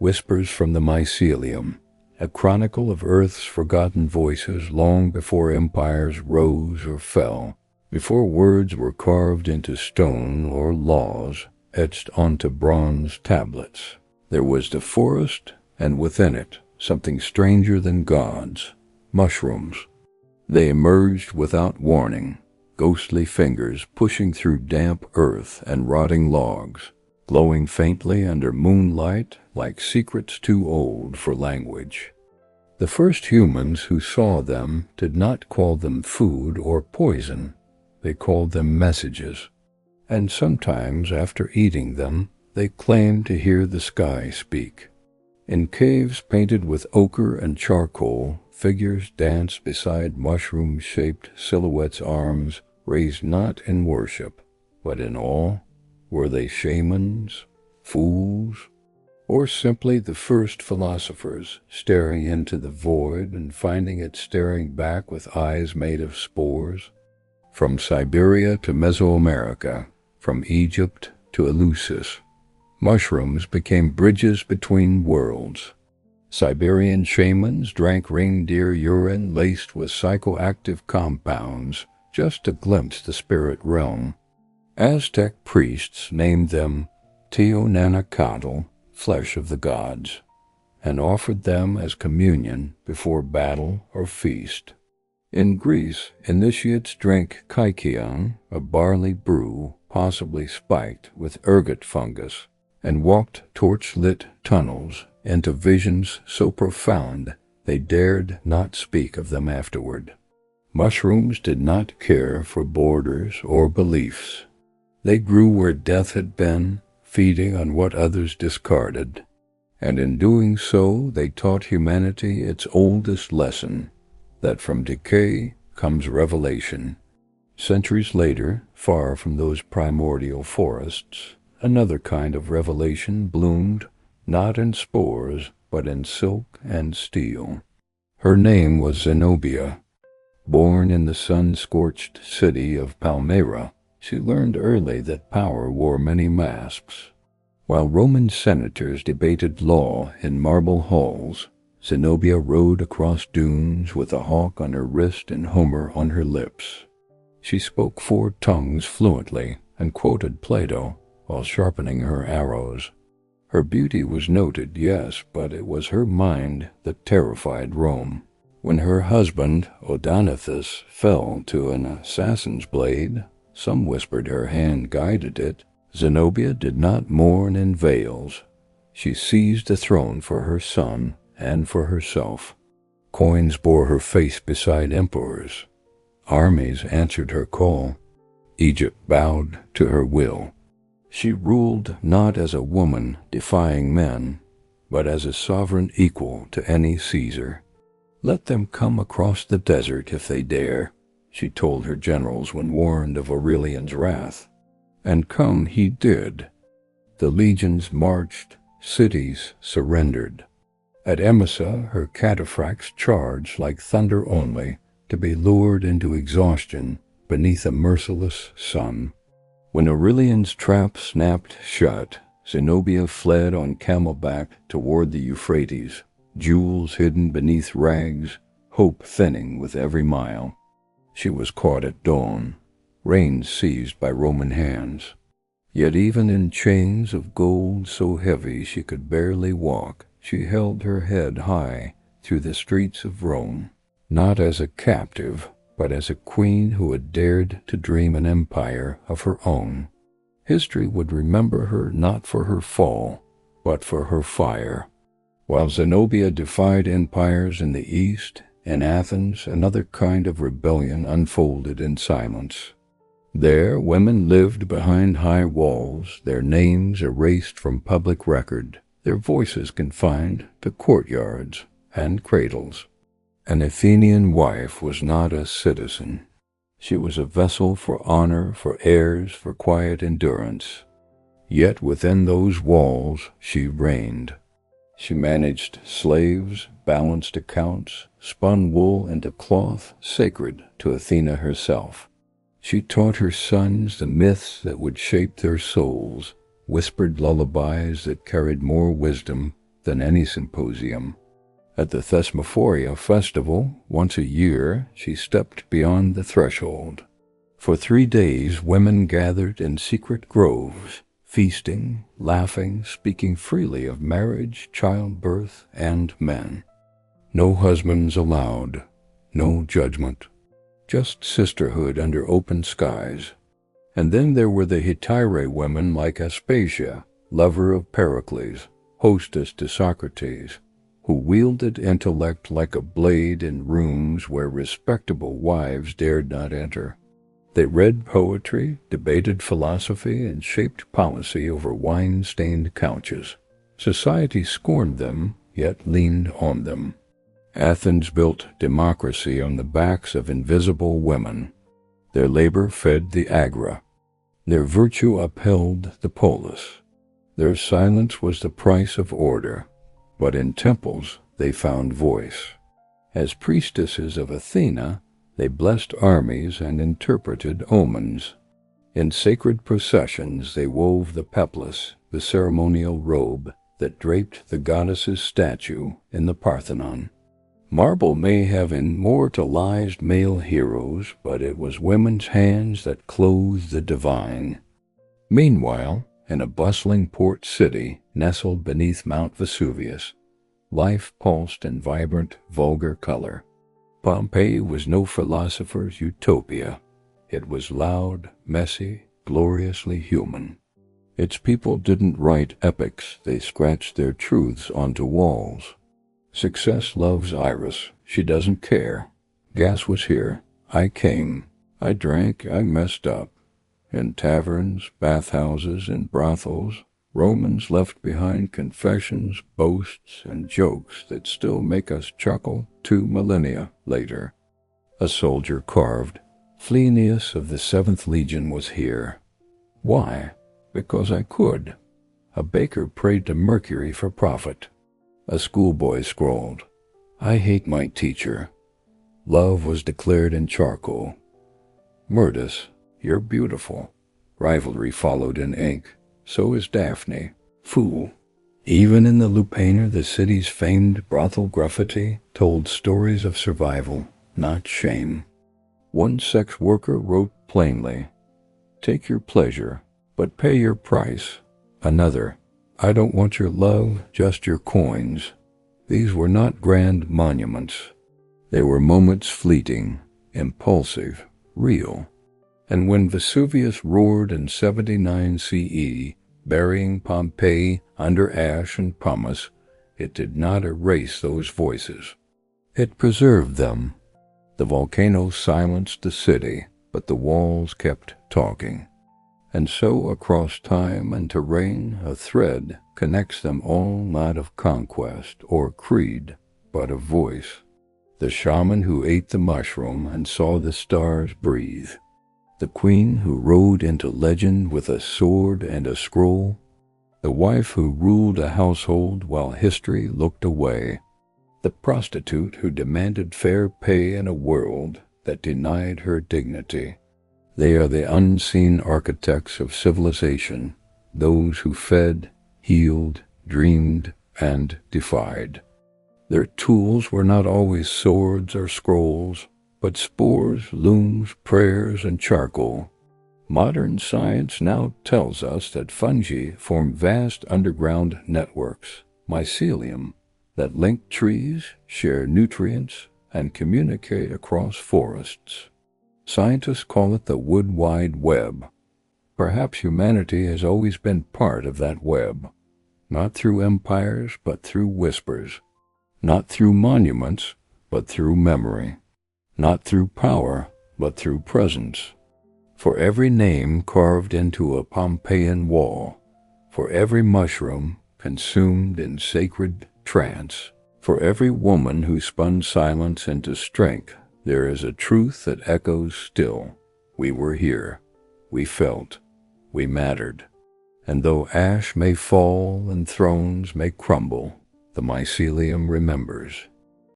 Whispers from the Mycelium, a chronicle of Earth's forgotten voices long before empires rose or fell, before words were carved into stone or laws etched onto bronze tablets. There was the forest, and within it, something stranger than gods, mushrooms. They emerged without warning, ghostly fingers pushing through damp earth and rotting logs, glowing faintly under moonlight like secrets too old for language. The first humans who saw them did not call them food or poison. They called them messages. And sometimes, after eating them, they claimed to hear the sky speak. In caves painted with ochre and charcoal, figures danced beside mushroom-shaped silhouettes' arms raised not in worship, but in awe. Were they shamans, fools, or simply the first philosophers staring into the void and finding it staring back with eyes made of spores? From Siberia to Mesoamerica, from Egypt to Eleusis, mushrooms became bridges between worlds. Siberian shamans drank reindeer urine laced with psychoactive compounds just to glimpse the spirit realm. Aztec priests named them Teonanacatl, flesh of the gods, and offered them as communion before battle or feast. In Greece, initiates drank kykeon, a barley brew possibly spiked with ergot fungus, and walked torch-lit tunnels into visions so profound they dared not speak of them afterward. Mushrooms did not care for borders or beliefs. They grew where death had been, feeding on what others discarded, and in doing so they taught humanity its oldest lesson, that from decay comes revelation. Centuries later, far from those primordial forests, another kind of revelation bloomed, not in spores, but in silk and steel. Her name was Zenobia. Born in the sun-scorched city of Palmyra, she learned early that power wore many masks. While Roman senators debated law in marble halls, Zenobia rode across dunes with a hawk on her wrist and Homer on her lips. She spoke 4 tongues fluently and quoted Plato while sharpening her arrows. Her beauty was noted, yes, but it was her mind that terrified Rome. When her husband, Odaenathus, fell to an assassin's blade, some whispered her hand guided it. Zenobia did not mourn in veils. She seized the throne for her son and for herself. Coins bore her face beside emperors. Armies answered her call. Egypt bowed to her will. She ruled not as a woman defying men, but as a sovereign equal to any Caesar. Let them come across the desert if they dare, she told her generals when warned of Aurelian's wrath. And come he did. The legions marched, cities surrendered. At Emesa her cataphracts charged like thunder only, to be lured into exhaustion beneath a merciless sun. When Aurelian's trap snapped shut, Zenobia fled on camelback toward the Euphrates, jewels hidden beneath rags, hope thinning with every mile. She was caught at dawn, reins seized by Roman hands. Yet even in chains of gold so heavy she could barely walk, she held her head high through the streets of Rome, not as a captive, but as a queen who had dared to dream an empire of her own. History would remember her not for her fall, but for her fire. While Zenobia defied empires in the East, in Athens another kind of rebellion unfolded in silence. There women lived behind high walls, their names erased from public record, their voices confined to courtyards and cradles. An Athenian wife was not a citizen. She was a vessel for honor, for heirs, for quiet endurance. Yet within those walls she reigned. She managed slaves, balanced accounts, spun wool into cloth sacred to Athena herself. She taught her sons the myths that would shape their souls, whispered lullabies that carried more wisdom than any symposium. At the Thesmophoria festival, once a year, she stepped beyond the threshold. For 3 days, women gathered in secret groves, feasting, laughing, speaking freely of marriage, childbirth, and men. No husbands allowed, no judgment, just sisterhood under open skies. And then there were the Hetairai women like Aspasia, lover of Pericles, hostess to Socrates, who wielded intellect like a blade in rooms where respectable wives dared not enter. They read poetry, debated philosophy, and shaped policy over wine-stained couches. Society scorned them, yet leaned on them. Athens built democracy on the backs of invisible women. Their labor fed the Agra. Their virtue upheld the polis. Their silence was the price of order. But in temples they found voice. As priestesses of Athena, they blessed armies and interpreted omens. In sacred processions they wove the peplus, the ceremonial robe that draped the goddess's statue in the Parthenon. Marble may have immortalized male heroes, but it was women's hands that clothed the divine. Meanwhile, in a bustling port city nestled beneath Mount Vesuvius, life pulsed in vibrant, vulgar color. Pompeii was no philosopher's utopia. It was loud, messy, gloriously human. Its people didn't write epics, they scratched their truths onto walls. Success loves Iris. She doesn't care. Gas was here. I came. I drank. I messed up. In taverns, bathhouses, and brothels, Romans left behind confessions, boasts, and jokes that still make us chuckle 2 millennia later. A soldier carved, "Phleinias of the 7th Legion was here." Why? Because I could. A baker prayed to Mercury for profit. A schoolboy scrawled, "I hate my teacher." Love was declared in charcoal. Myrtis, "You're beautiful." Rivalry followed in ink. So is Daphne. Fool. Even in the Lupanar, the city's famed brothel graffiti told stories of survival, not shame. One sex worker wrote plainly, "Take your pleasure, but pay your price." Another, "I don't want your love, just your coins." These were not grand monuments. They were moments fleeting, impulsive, real. And when Vesuvius roared in 79 CE, burying Pompeii under ash and pumice, it did not erase those voices. It preserved them. The volcano silenced the city, but the walls kept talking. And so across time and terrain, a thread connects them all, not of conquest or creed, but of voice. The shaman who ate the mushroom and saw the stars breathe. The queen who rode into legend with a sword and a scroll. The wife who ruled a household while history looked away. The prostitute who demanded fair pay in a world that denied her dignity. They are the unseen architects of civilization, those who fed, healed, dreamed, and defied. Their tools were not always swords or scrolls, but spores, looms, prayers, and charcoal. Modern science now tells us that fungi form vast underground networks, mycelium, that link trees, share nutrients, and communicate across forests. Scientists call it the wood wide web. Perhaps humanity has always been part of that web, not through empires, but through whispers, not through monuments, but through memory. Not through power, but through presence. For every name carved into a Pompeian wall, for every mushroom consumed in sacred trance, for every woman who spun silence into strength, there is a truth that echoes still. We were here. We felt. We mattered. And though ash may fall and thrones may crumble, the mycelium remembers.